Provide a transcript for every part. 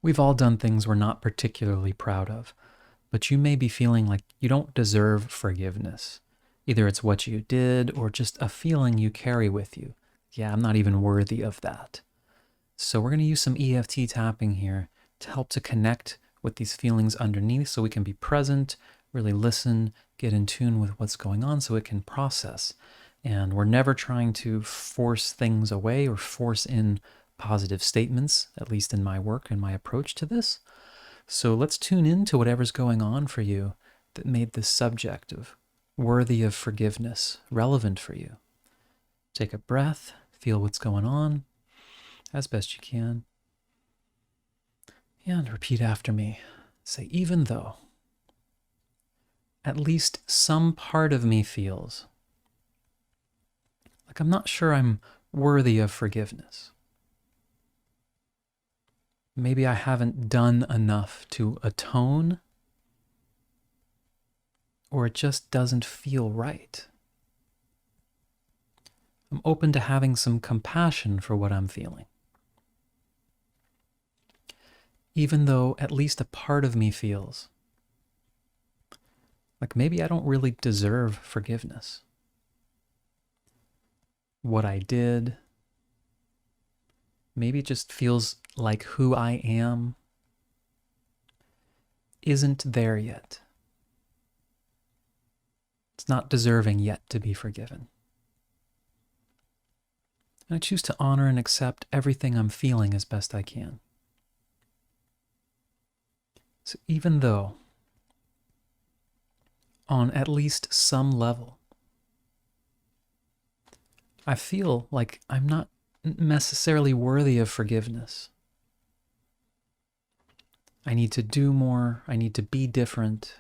We've all done things we're not particularly proud of, but you may be feeling like you don't deserve forgiveness. Either it's what you did or just a feeling you carry with you. Yeah, I'm not even worthy of that. So we're going to use some EFT tapping here to help to connect with these feelings underneath so we can be present, really listen, get in tune with what's going on so it can process. And we're never trying to force things away or force in positive statements, at least in my work and my approach to this. So let's tune into whatever's going on for you that made this subject of worthy of forgiveness relevant for you. Take a breath, feel what's going on as best you can, and repeat after me. Say, even though at least some part of me feels like I'm not sure I'm worthy of forgiveness. Maybe I haven't done enough to atone, or it just doesn't feel right. I'm open to having some compassion for what I'm feeling. Even though at least a part of me feels like maybe I don't really deserve forgiveness. What I did, maybe it just feels like who I am isn't there yet. It's not deserving yet to be forgiven. And I choose to honor and accept everything I'm feeling as best I can. So even though, on at least some level, I feel like I'm not necessarily worthy of forgiveness. I need to do more. I need to be different.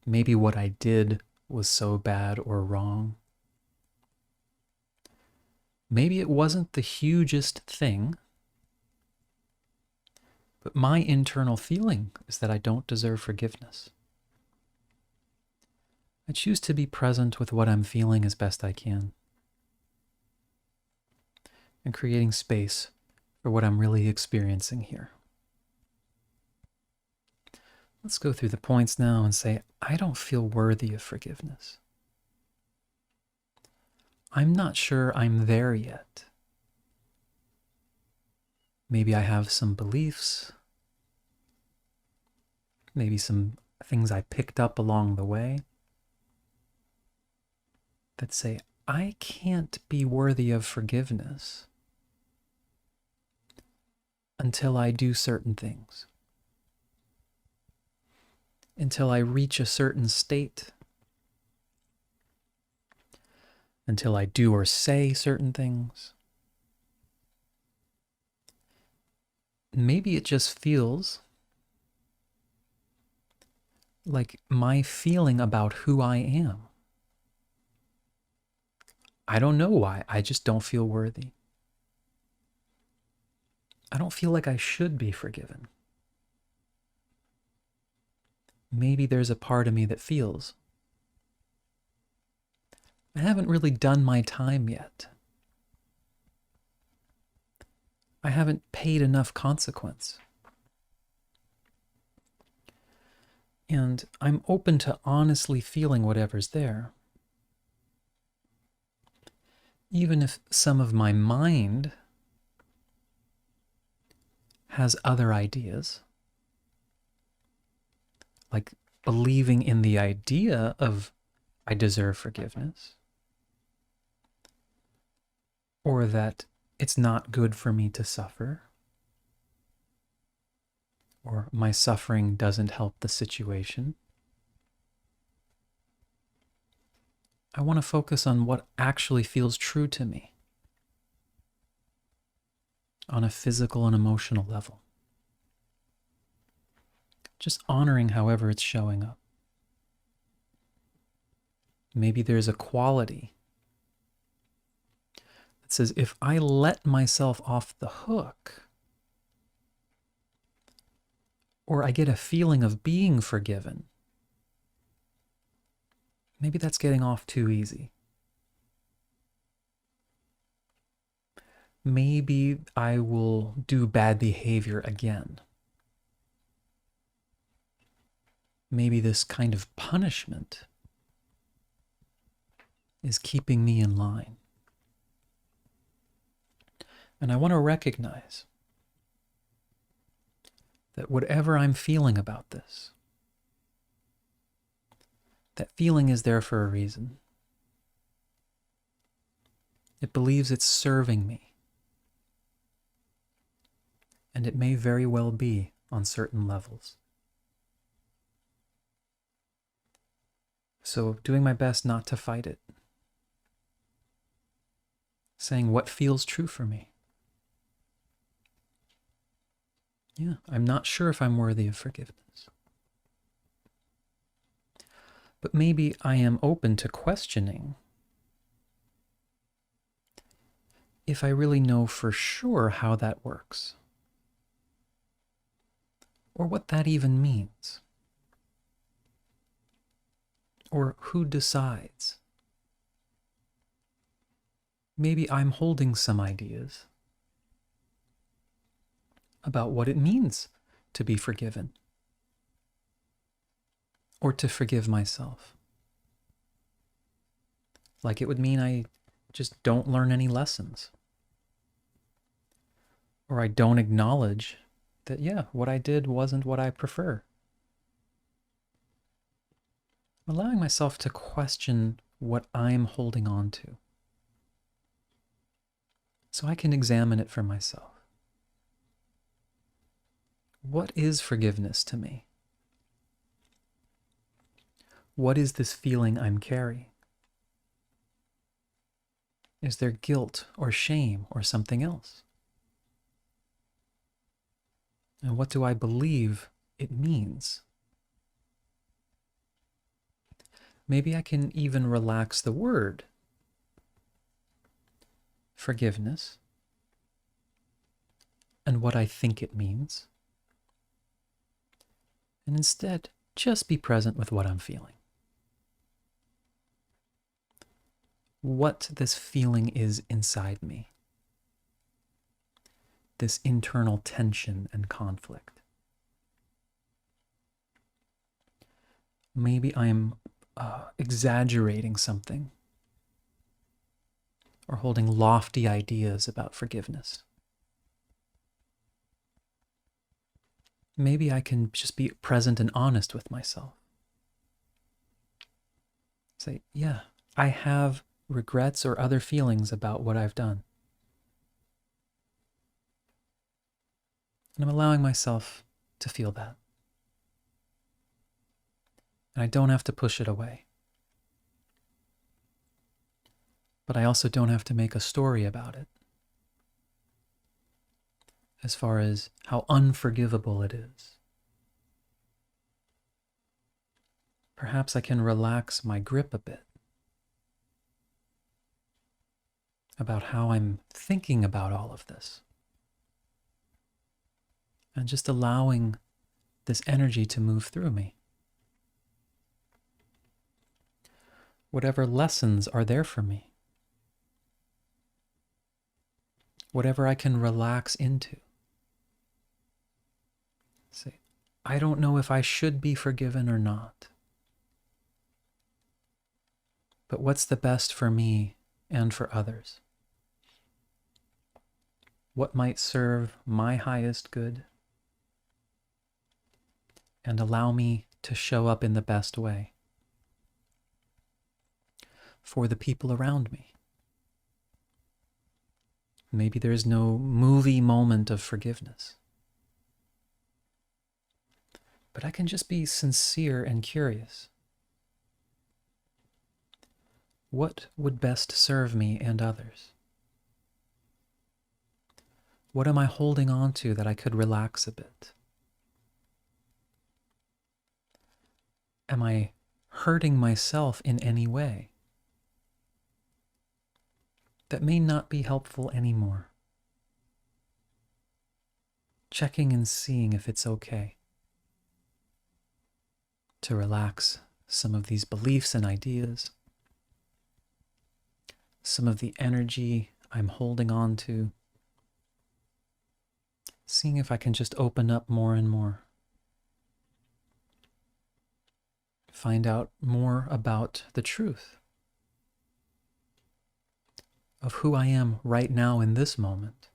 Maybe what I did was so bad or wrong. Maybe it wasn't the hugest thing, but my internal feeling is that I don't deserve forgiveness. I choose to be present with what I'm feeling as best I can, and creating space for what I'm really experiencing here. Let's go through the points now and say, I don't feel worthy of forgiveness. I'm not sure I'm there yet. Maybe I have some beliefs, maybe some things I picked up along the way that say, I can't be worthy of forgiveness until I do certain things, until I reach a certain state, until I do or say certain things. Maybe it just feels like my feeling about who I am. I don't know why, I just don't feel worthy. I don't feel like I should be forgiven. Maybe there's a part of me that feels I haven't really done my time yet. I haven't paid enough consequence. And I'm open to honestly feeling whatever's there. Even if some of my mind has other ideas, like believing in the idea of I deserve forgiveness, or that it's not good for me to suffer, or my suffering doesn't help the situation. I want to focus on what actually feels true to me on a physical and emotional level. Just honoring however it's showing up. Maybe there's a quality that says, if I let myself off the hook, or I get a feeling of being forgiven, maybe that's getting off too easy. maybe I will do bad behavior again. Maybe this kind of punishment is keeping me in line. And I want to recognize that whatever I'm feeling about this, that feeling is there for a reason. It believes it's serving me. And it may very well be on certain levels. So doing my best not to fight it. Saying what feels true for me. Yeah, I'm not sure if I'm worthy of forgiveness. But maybe I am open to questioning if I really know for sure how that works. Or what that even means. Or who decides. Maybe I'm holding some ideas about what it means to be forgiven. Or to forgive myself. Like it would mean I just don't learn any lessons. Or I don't acknowledge that, yeah, what I did wasn't what I prefer. I'm allowing myself to question what I'm holding on to. So I can examine it for myself. What is forgiveness to me? What is this feeling I'm carrying? Is there guilt or shame or something else? And what do I believe it means? Maybe I can even relax the word forgiveness and what I think it means. And instead, just be present with what I'm feeling. What this feeling is inside me. This internal tension and conflict. Maybe I'm exaggerating something or holding lofty ideas about forgiveness. Maybe I can just be present and honest with myself. Say, yeah, I have regrets or other feelings about what I've done. And I'm allowing myself to feel that. And I don't have to push it away. But I also don't have to make a story about it. As far as how unforgivable it is. Perhaps I can relax my grip a bit about how I'm thinking about all of this. And just allowing this energy to move through me. Whatever lessons are there for me. Whatever I can relax into. Say, I don't know if I should be forgiven or not. But what's the best for me and for others? What might serve my highest good and allow me to show up in the best way for the people around me? Maybe there's no movie moment of forgiveness. But I can just be sincere and curious. What would best serve me and others? What am I holding on to that I could relax a bit? Am I hurting myself in any way that may not be helpful anymore? Checking and seeing if it's okay to relax some of these beliefs and ideas, some of the energy I'm holding on to, Seeing if I can just open up more and more. Find out more about the truth of who I am right now in this moment.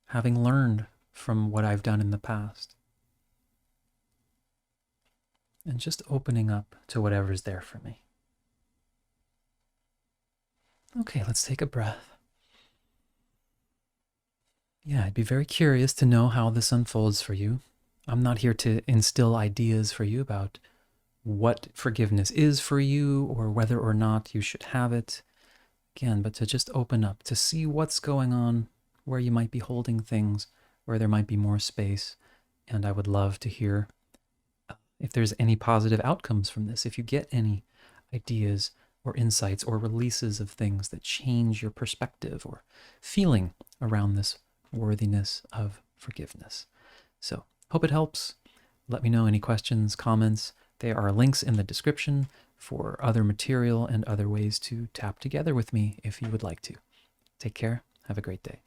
Having learned from what I've done in the past. And just opening up to whatever's there for me. Okay, let's take a breath. Yeah, I'd be very curious to know how this unfolds for you. I'm not here to instill ideas for you about what forgiveness is for you or whether or not you should have it. Again, but to just open up, to see what's going on, where you might be holding things, where there might be more space. And I would love to hear if there's any positive outcomes from this, if you get any ideas or insights or releases of things that change your perspective or feeling around this worthiness of forgiveness. So, hope it helps. Let me know any questions, comments. There are links in the description for other material and other ways to tap together with me if you would like to. Take care. Have a great day.